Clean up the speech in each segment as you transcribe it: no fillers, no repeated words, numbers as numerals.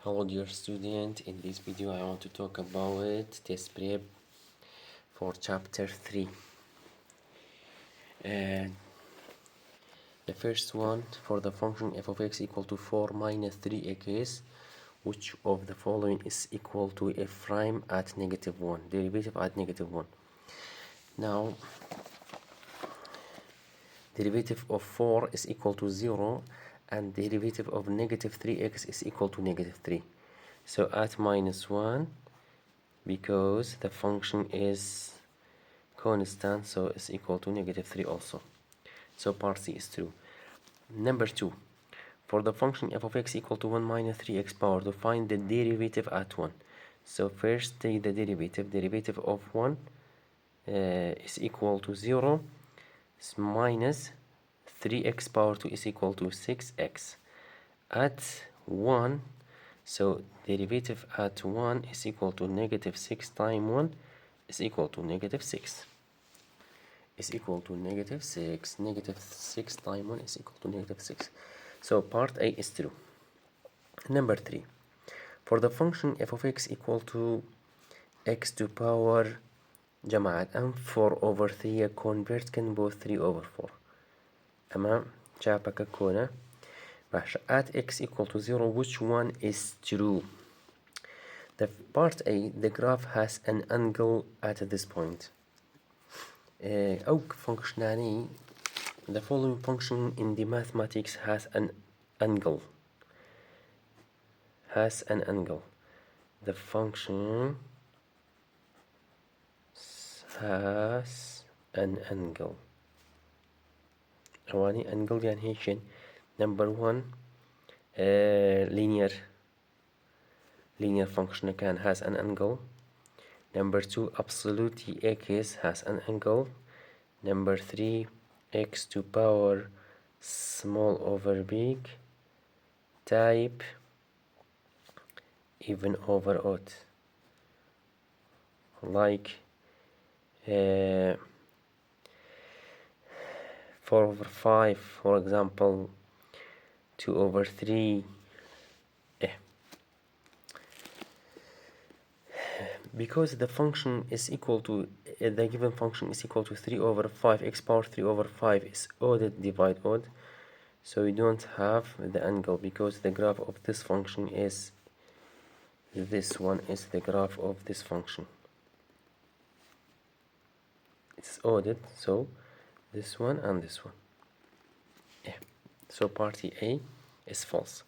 Hello dear student, in this video I want to talk about test prep for chapter 3. The first one, for the function f of x equal to 4 minus 3x, which of the following is equal to f prime at negative 1, derivative at negative 1. Now, derivative of 4 is equal to 0 and derivative of negative 3x is equal to negative 3. So at minus 1, because the function is constant, so it's equal to negative 3 also. So part C is true. Number 2, for the function f of x equal to 1 minus 3x power, to find the derivative at 1. So first take the derivative of 1 is equal to 0 minus 3x power 2 is equal to 6x. At 1, so derivative at 1 is equal to negative 6 times 1 is equal to negative 6. Is equal to negative 6. Negative 6 times 1 is equal to negative 6. So part A is true. Number 3, for the function f of x equal to x to power جماعة m 4 over 3 convert can both 3 over 4. تمام شابك كونه ماشي. At x equal to 0, which one is true? The part A, the graph has an angle at this point. أو functionally, the following function in the mathematics has an angle. The function has an angle. أواني angle يعني هيك. Number 1, linear function can has an angle. Number 2, absolute x has an angle. Number 3, x to power small over big type even over odd, like 4 over 5, for example, 2 over 3. Because the function is equal to the given function is equal to 3 over 5, x power 3 over 5 is odd divide odd, so we don't have the angle because the graph of this function is this one is the graph of this function. It's odded, so this one and this one. So part A is false.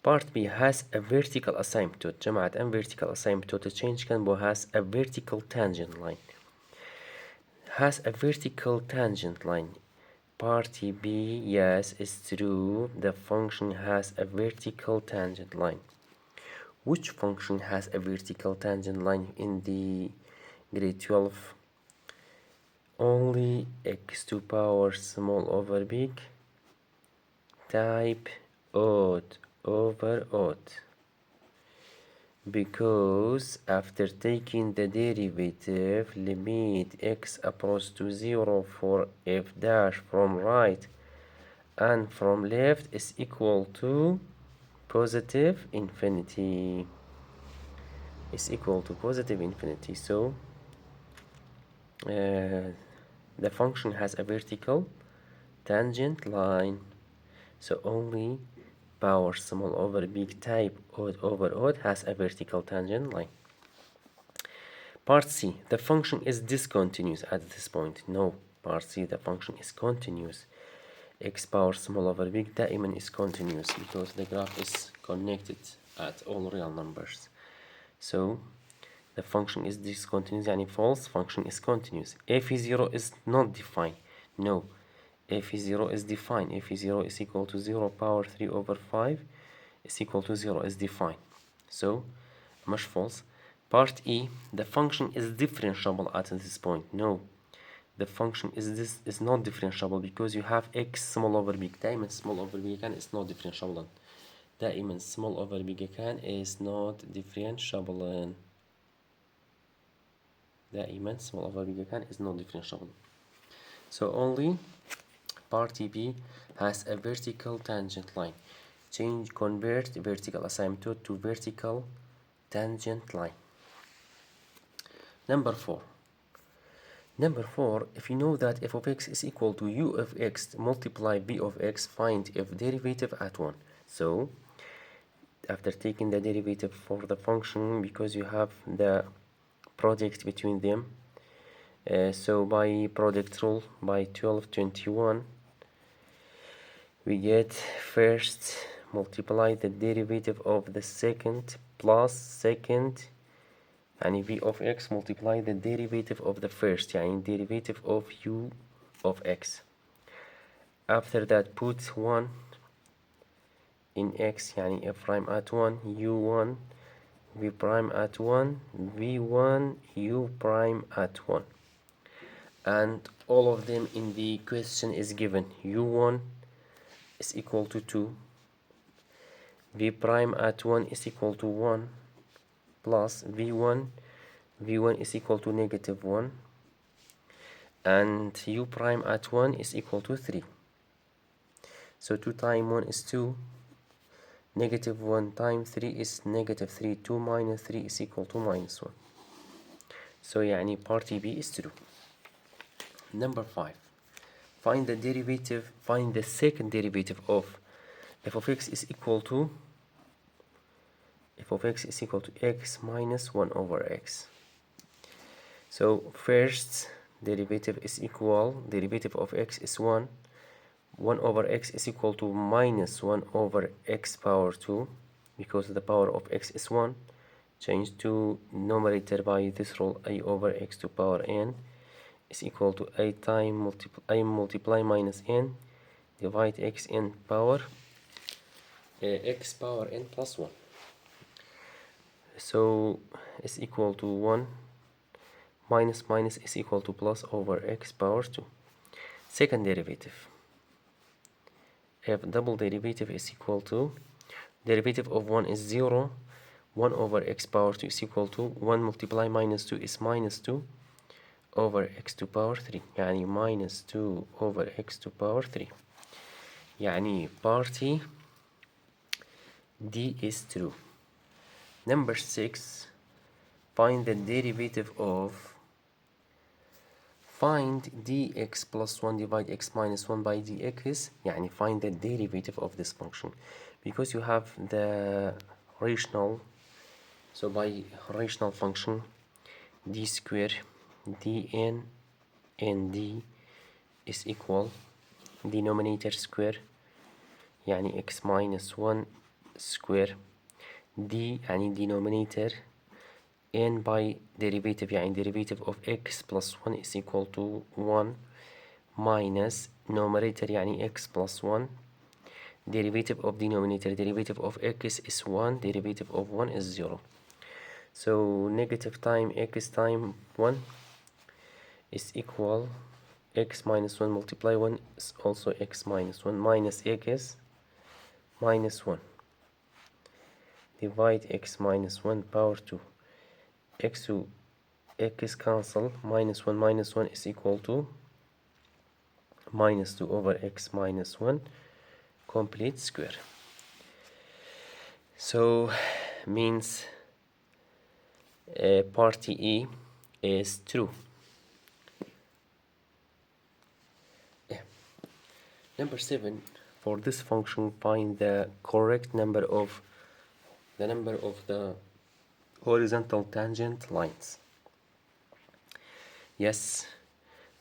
Part B has a vertical asymptote. جماعة M vertical asymptote. The change can has a vertical tangent line. Has a vertical tangent line. Part B, yes, is true. The function has a vertical tangent line. Which function has a vertical tangent line in the grade 12? Only x to power small over big type odd over odd, because after taking the derivative, limit x approach to 0 for f dash from right and from left is equal to positive infinity. So the function has a vertical tangent line, so only power small over big type odd over odd has a vertical tangent line. Part C, the function is discontinuous at this point. No, part C, the function is continuous. X power small over big دائما is continuous because the graph is connected at all real numbers. So the function is discontinuous يعني false, function is continuous. f0 is not defined. No, f0 is defined. f0 is equal to 0 power 3 over 5 is equal to 0 is defined. So مش false. Part E, the function is differentiable at this point. No, the function is not differentiable because you have x small over big. دائما small over big كان is not differentiable. دائما small over big كان is not differentiable. دائما small over big كان is not differentiable. So only part B has a vertical tangent line. convert vertical asymptote to vertical tangent line. Number 4, if you know that f of x is equal to u of x multiply v of x, find f derivative at 1. So after taking the derivative for the function, because you have the product between them, so by product rule, by 1221, we get first multiply the derivative of the second plus second, يعني v of x multiply the derivative of the first, يعني derivative of u of x. After that put 1 in x, يعني f prime at 1 u1 v prime at 1 v1 u prime at 1, and all of them in the question is given. u1 is equal to 2, v prime at 1 is equal to 1, plus v1 is equal to negative 1, and u prime at 1 is equal to 3. So 2 times 1 is 2, negative 1 times 3 is negative 3, 2 minus 3 is equal to minus 1. So يعني part B is true. Number 5, find the second derivative of f of x is equal to x minus 1 over x. So first derivative is equal, derivative of x is 1 over x is equal to minus 1 over x power 2, because the power of x is 1. Change to numerator by this rule, a over x to power n is equal to a time multiply minus n divide x n power x power n plus 1. So is equal to 1 minus is equal to plus over x power 2. Second derivative, f double derivative is equal to derivative of 1 is 0, 1 over x power 2 is equal to 1 multiply minus 2 is minus 2 over x to power 3, يعني minus 2 over x to power 3. يعني party D is true. Number 6, find the derivative of, find dx plus 1 divide x minus 1 by dx, يعني find the derivative of this function, because you have the rational. So by rational function d square dn and d is equal denominator square, يعني x minus 1 square, d يعني denominator, n by derivative يعني derivative of x plus 1 is equal to 1 minus numerator يعني x plus 1, derivative of denominator, derivative of x is 1, derivative of 1 is 0. So negative time x time 1 is equal x minus 1 multiply 1 is also x minus 1 minus x minus 1 divide x minus 1 power 2, x to x cancel, minus 1 is equal to minus 2 over x minus 1 complete square. So means part E is true. Yeah. Number 7, for this function find the correct number of the horizontal tangent lines. Yes,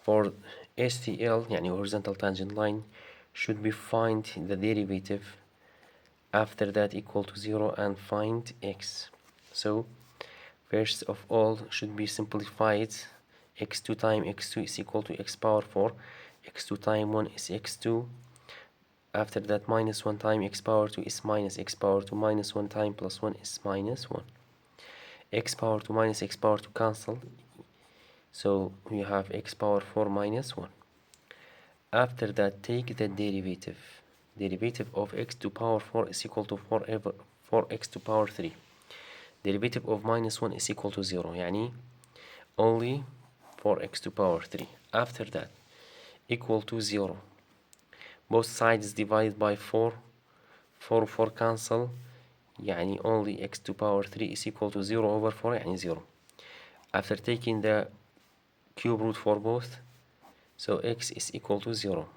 for HTL يعني horizontal tangent line should be find the derivative, after that equal to 0 and find x. So first of all should be simplified, x2 times x2 is equal to x power 4, x2 times 1 is x2, after that minus 1 times x power 2 is minus x power 2, minus 1 times plus 1 is minus 1, x power 2 minus x power 2 cancel, so we have x power 4 minus 1. After that take the derivative of x to power 4 is equal to 4x to power 3, derivative of minus 1 is equal to 0, يعني only 4x to power 3. After that equal to 0, both sides divide by 4, 4 4 cancel يعني only x to power 3 is equal to 0 over 4 يعني 0. After taking the cube root for both, so x is equal to 0.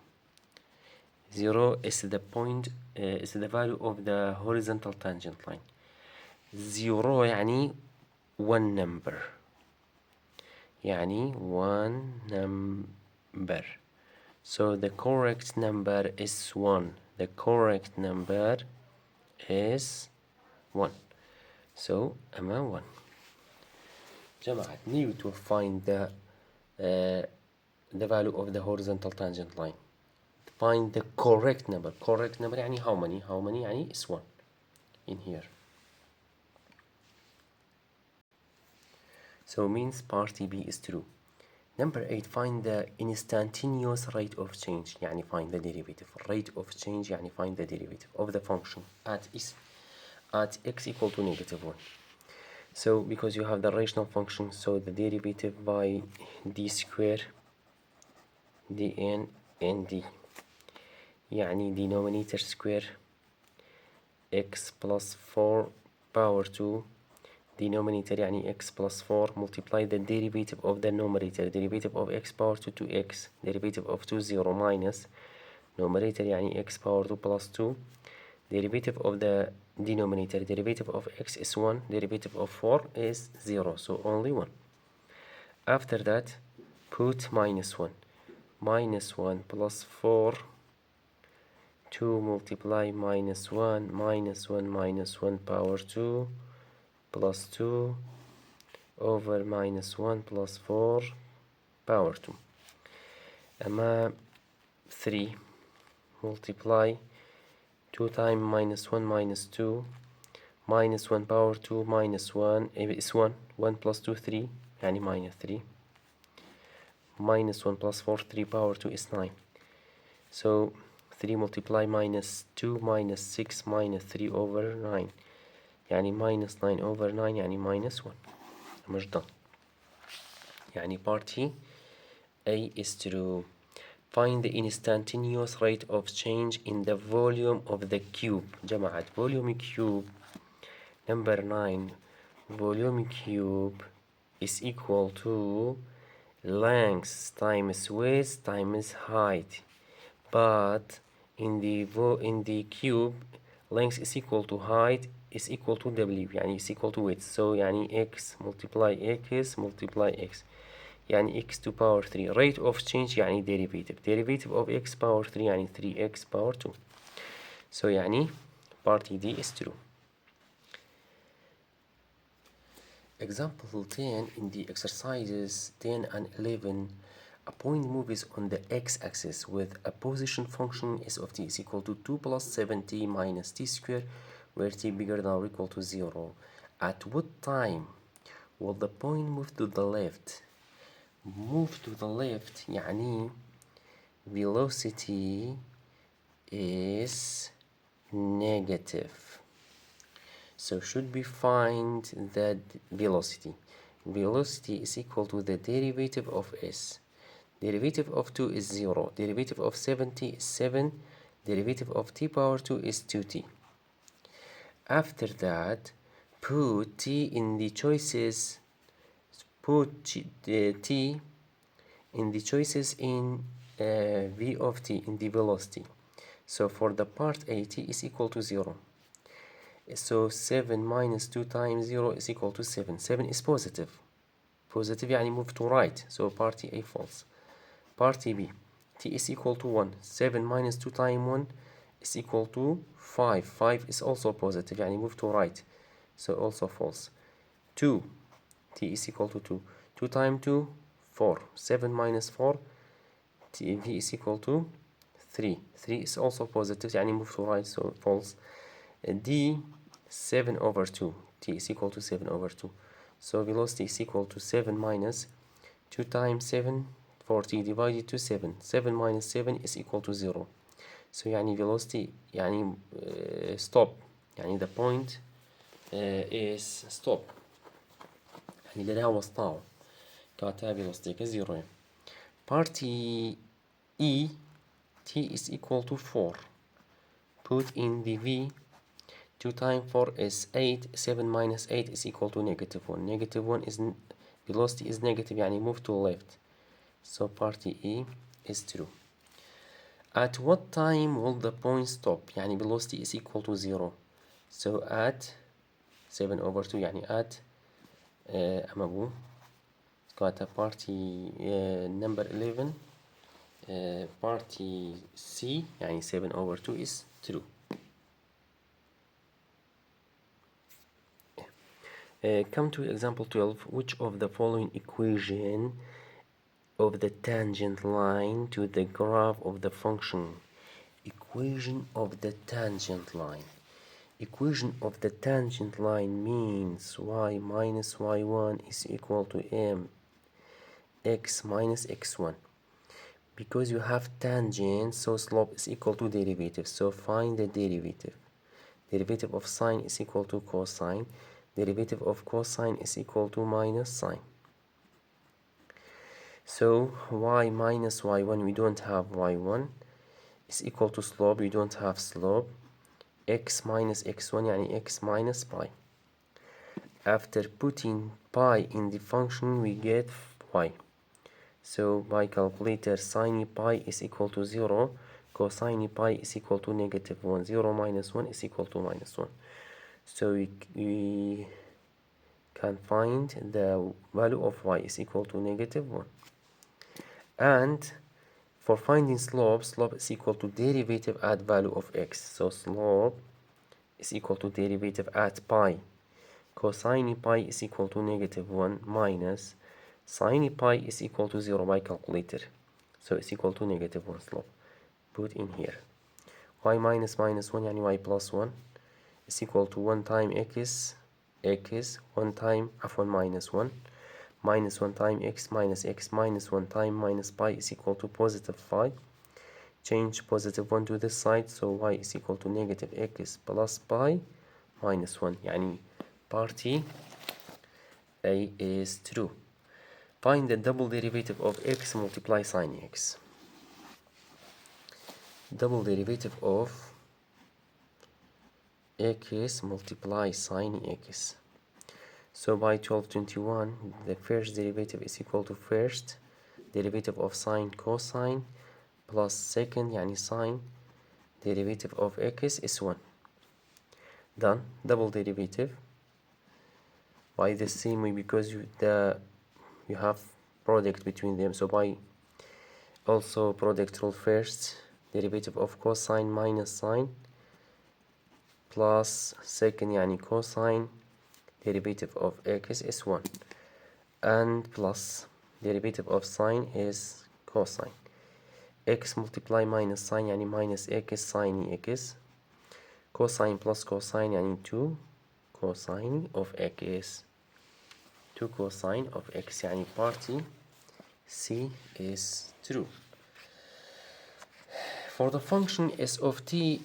0 is the point is the value of the horizontal tangent line. 0 يعني one number، يعني one number. So the correct number is 1. The correct number is 1. So أما 1. جماعة need to find the value of the horizontal tangent line. Find the correct number. Correct number يعني how many? How many يعني is 1 in here. So means part B is true. Number 8, find the instantaneous rate of change. يعني find the derivative. Rate of change يعني find the derivative of the function at x equal to -1. So because you have the rational function, so the derivative by d square dn nd يعني denominator square x plus 4 power 2 denominator يعني x plus 4 multiply the derivative of the numerator, derivative of x power 2 to x, derivative of 2 0 minus numerator يعني x power 2 plus 2, derivative of the denominator, derivative of x is 1, derivative of 4 is 0, so only 1. After that put -1 -1 plus 4 2 multiply -1 -1 power 2 plus 2 over -1 plus 4 power 2. أما 3 multiply 2 times -1 minus 2 -1 power 2 -1 is 1 1 plus 2 3 يعني -3 -1 plus 4 3 power 2 is 9. So 3 multiply -2 -6 -3 over 9 يعني -9 over 9 يعني -1. مش done. يعني party A is true. Find the instantaneous rate of change in the volume of the cube. جماعة volume cube number 9 volume cube is equal to length times width times height, but in the cube length is equal to height is equal to w يعني is equal to width, so يعني x multiply x multiply x يعني x to power 3. rate of change يعني derivative of x power 3 يعني 3x power 2. so يعني part D is true. Example 10, in the exercises 10 and 11, a point moves on the x-axis with a position function s of t is equal to 2 plus 7t minus t squared, where t bigger than or equal to 0. At what time will the point move to the left? Move to the left يعني velocity is negative. So should we find that velocity? Velocity is equal to the derivative of s. Derivative of 2 is 0. Derivative of 7t is 7. Derivative of t power 2 is 2t. After that, put t in the choices. Put t in the choices in v of t, in the velocity. So for the part A, t is equal to 0. So 7 minus 2 times 0 is equal to 7. 7 is positive. Positive يعني move to right. So part A false. Part B, t is equal to 1. 7 minus 2 times 1 is equal to 5. 5 is also positive يعني move to right. So also false. 2, t is equal to 2. 2 times 2, 4. 7 minus 4, v is equal to 3. 3 is also positive يعني move to right, so false. D 7 over 2, t is equal to 7 over 2. So velocity is equal to 7 minus 2 times 7, 40 divided to 7. 7 minus 7 is equal to 0. So يعني velocity يعني stop. يعني the point is stop. يعني ده هو سطاو. كاتا velocity كزيرو. Party E, t is equal to 4. put in the v. 2 times 4 is 8. 7 minus 8 is equal to negative 1. Negative 1 is velocity is negative, يعني move to left. So part E is true. At what time will the point stop? يعني velocity is equal to 0. So at 7 over 2 يعني at أما أقول got a party number 11 party C يعني 7 over 2 is true. Come to example 12. Which of the following equation of the tangent line to the graph of the function? Equation of the tangent line. Equation of the tangent line means y minus y1 is equal to mx minus x1. Because you have tangent, so slope is equal to derivative. So find the derivative. Derivative of sine is equal to cosine. Derivative of cosine is equal to minus sine. So y minus y1, we don't have y1, is equal to slope, we don't have slope. X minus x1 يعني x minus pi. After putting pi in the function, we get y. So by calculator, sine pi is equal to 0, cosine pi is equal to negative 1. 0 minus 1 is equal to minus 1. So we can find the value of y is equal to negative 1. And for finding slope, slope is equal to derivative at value of x. So slope is equal to derivative at pi. Cosine pi is equal to negative 1 minus sine pi is equal to 0 by calculator. So it's equal to negative 1 slope. Put in here. Y minus minus 1 يعني y plus 1 is equal to 1 time x 1 time عفوا minus 1 minus 1 time x minus 1 time minus pi is equal to positive 5. Change positive 1 to this side, so y is equal to negative x plus pi minus 1. يعني party A is true. Find the double derivative of x multiply sine x. Double derivative of x multiply sine x. So by 1221, the first derivative is equal to first derivative of sine cosine plus second يعني sine derivative of x is 1. Done. Double derivative by the same way because you have product between them. So by also product rule, first derivative of cosine minus sine plus second يعني cosine derivative of x is 1 and plus derivative of sine is cosine. X multiply minus sine يعني minus x sine x. Cosine plus cosine يعني 2 cosine of x. 2 cosine of x يعني party C is true. For the function s of t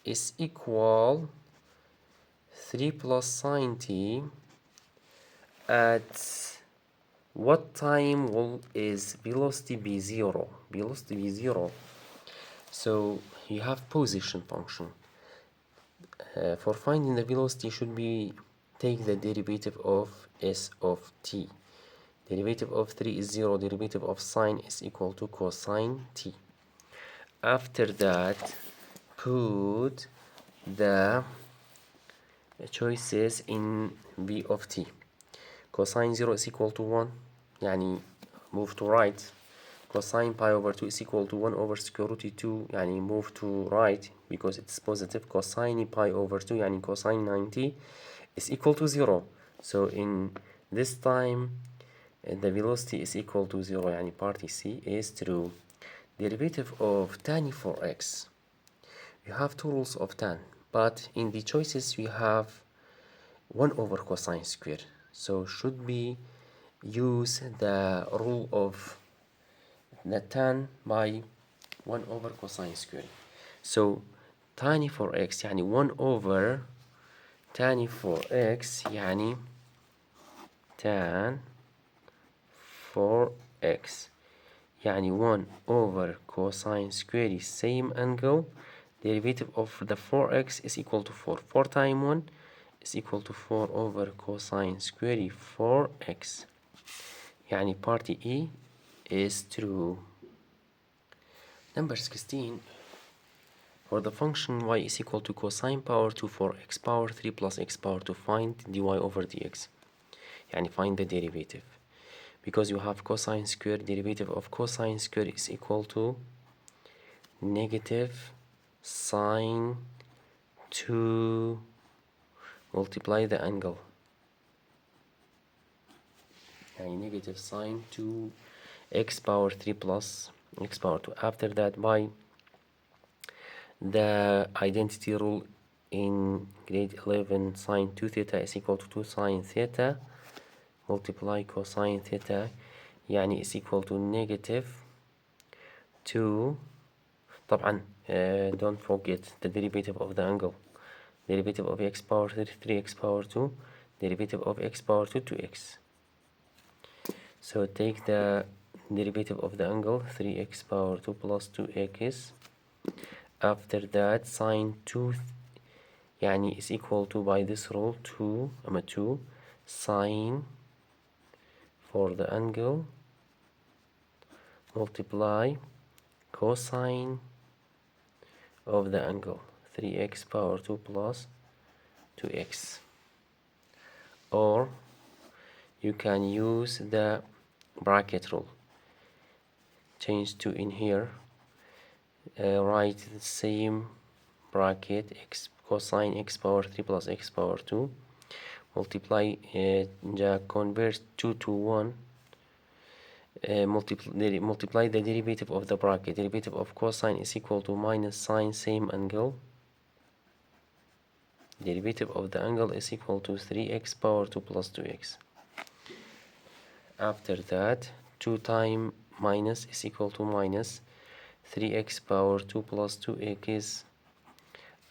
is equal 3 plus sine t, at what time will is velocity be 0? Velocity be 0. So you have position function. For finding the velocity should be take the derivative of s of t. Derivative of 3 is 0. Derivative of sine is equal to cosine t. After that, put the choices in v of t. Cosine 0 is equal to 1 يعني move to right. Cosine pi over 2 is equal to 1 over square root 2 يعني move to right because it's positive. Cosine pi over 2 يعني cosine 90 is equal to 0. So in this time the velocity is equal to 0 يعني party C is true. Derivative of tan 4x. You have two rules of tan, but in the choices we have 1 over cosine square. So should be use the rule of the tan by 1 over cosine square. So tan 4x يعني 1 over tan 4x يعني tan 4x يعني 1 over cosine square is same angle derivative of the 4x is equal to 4. 4 times 1 is equal to 4 over cosine square 4x. يعني part E is true. Number 16. For the function y is equal to cosine power 2 for x power 3 plus x power 2, find dy over dx. يعني find the derivative. Because you have cosine square, derivative of cosine square is equal to negative sine 2 multiply the angle. يعني negative sine 2 x power 3 plus x power 2. After that, by the identity rule in grade 11, sine 2 theta is equal to 2 sine theta multiply cosine theta, يعني is equal to negative 2. طبعا don't forget the derivative of the angle. Derivative of x power 3x power 2, derivative of x power 2 2x. So take the derivative of the angle 3x power 2 plus 2x. After that, sine 2 يعني is equal to, by this rule, 2 sine for the angle multiply cosine of the angle 3x power 2 plus 2x. Or you can use the bracket rule. Change 2 in here, write the same bracket x cosine x power 3 plus x power 2 multiply, convert 2 to 1, multiply the derivative of the bracket. Derivative of cosine is equal to minus sine same angle. Derivative of the angle is equal to 3x power 2 plus 2x. After that, 2 times minus is equal to minus 3x power 2 plus 2x.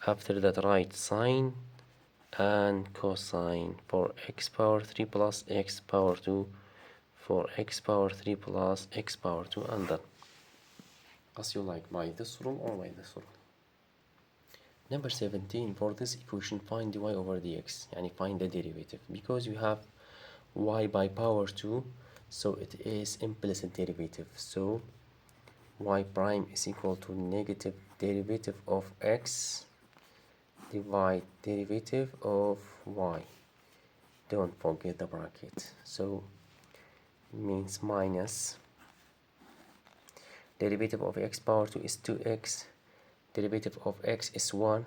After that, write sine and cosine for x power 3 plus x power 2 for x power 3 plus x power 2, and done. As you like, by this rule or by this rule. Number 17. For this equation, find dy over dx, يعني find the derivative. Because you have y by power 2, so it is implicit derivative. So y prime is equal to negative derivative of x divide derivative of y. Don't forget the bracket. So means minus derivative of x power 2 is 2x, derivative of x is 1,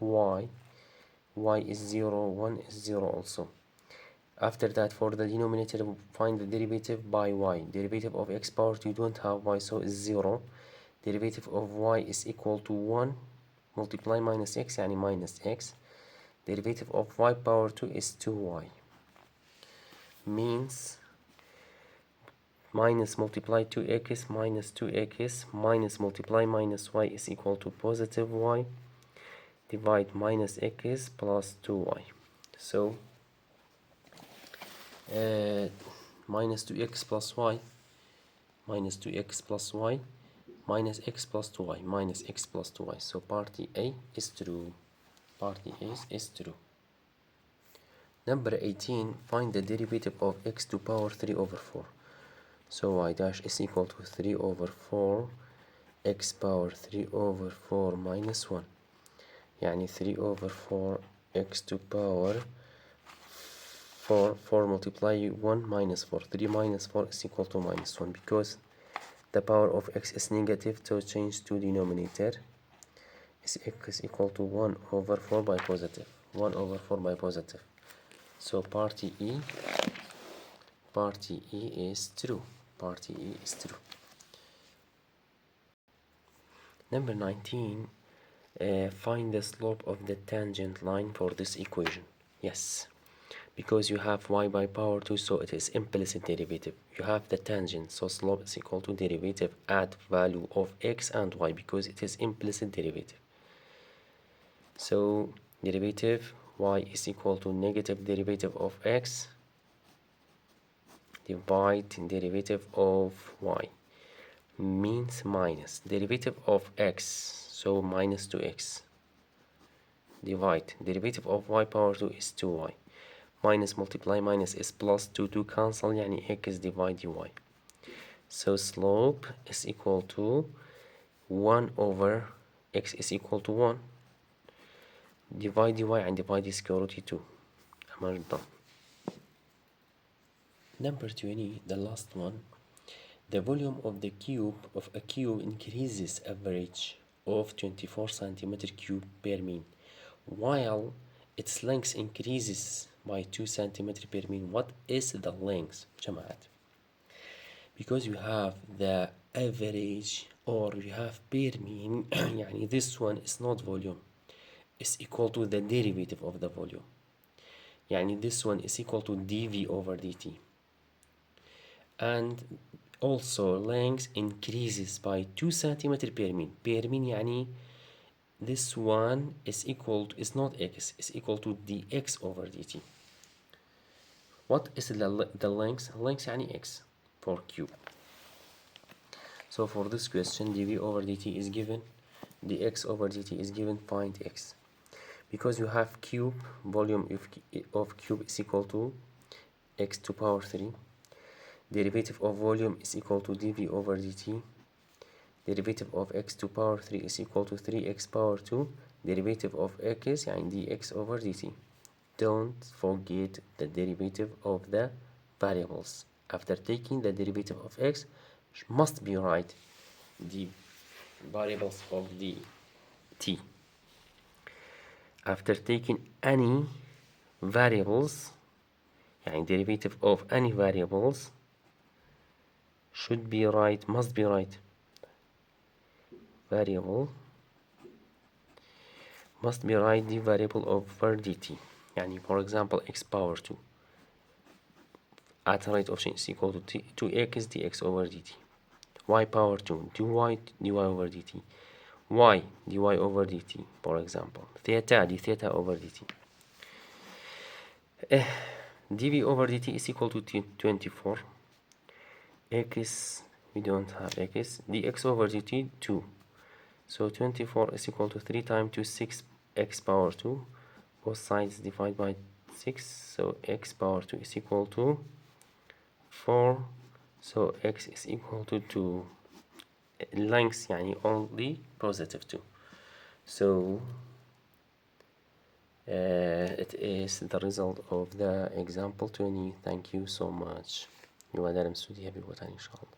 y is 0, 1 is 0 also. After that, for the denominator, find the derivative by y. Derivative of x power 2, you don't have y, so is 0. Derivative of y is equal to 1 multiply minus x, يعني minus x. Derivative of y power 2 is 2y. Means minus multiply 2x minus 2x minus multiply minus y is equal to positive y divide minus x plus 2y. So minus 2x plus y minus 2x plus y minus x plus 2y minus x plus 2y. So party A is true. Party A is true. Number 18. Find the derivative of x to power 3 over 4. So y dash is equal to 3 over 4 x power 3 over 4 minus 1. يعني 3 over 4 x to power 4 multiply 1 minus 4. 3 minus 4 is equal to minus 1. Because the power of x is negative, so change to denominator. Is x equal to 1 over 4 by positive. 1 over 4 by positive. So party E is true. Party E is true. Number 19. Find the slope of the tangent line for this equation. Yes, because you have y by power 2, so it is implicit derivative. You have the tangent, so slope is equal to derivative at value of x and y, because it is implicit derivative. So derivative y is equal to negative derivative of x divide derivative of y, means minus derivative of x. so minus 2x. Divide. Derivative of y power 2 is 2y. Minus multiply minus is plus 2 cancel يعني x divide dy. So slope is equal to 1 over x is equal to 1. Divide dy and divide square root 2. I'm done. Number 20, the last one. The volume of the cube of a cube increases average of 24 centimeter cube per mean, while its length increases by 2 centimeter per mean. What is the length, جماعة? Because you have the average or you have per mean يعني this one is not volume, is equal to the derivative of the volume. يعني this one is equal to dv over dt. And also length increases by 2 centimeter per mean. Per mean يعني this one is equal to, is not x, is equal to dx over dt. What is the length? Length يعني x for cube. So for this question, dv over dt is given, dx over dt is given, find x. Because you have cube, volume of cube is equal to x to power 3. Derivative of volume is equal to dv over dt. Derivative of x to power 3 is equal to 3x power 2. Derivative of x يعني dx over dt. Don't forget the derivative of the variables. After taking the derivative of x, must be right the variables of the t. After taking any variables, يعني derivative of any variables, should be right, must be right. Variable must be right the variable over dt. يعني for example x power 2 at rate of change is equal to 2x dx over dt. Y power 2 dy over dt. Y dy over dt, for example. Theta d theta over dt. dv over dt is equal to 24. X, we don't have x. dx over dt 2. So 24 is equal to 3 times 2, 6x power 2. Both sides divide by 6. So x power 2 is equal to 4. So x is equal to 2. Length يعني only positive 2. So it is the result of the example 20. Thank you so much. يبقى ده المسؤولية بوتاني إن شاء الله.